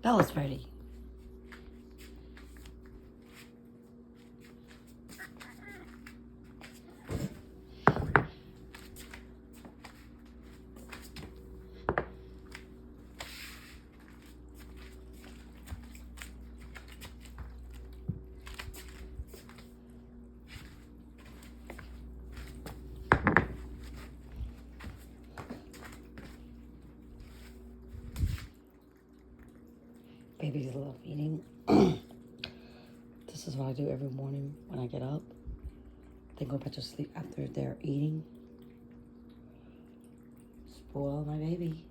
Bella's ready. Babies love eating. This is what I do every morning when I get up. They go back to sleep after they're eating. Spoil my baby.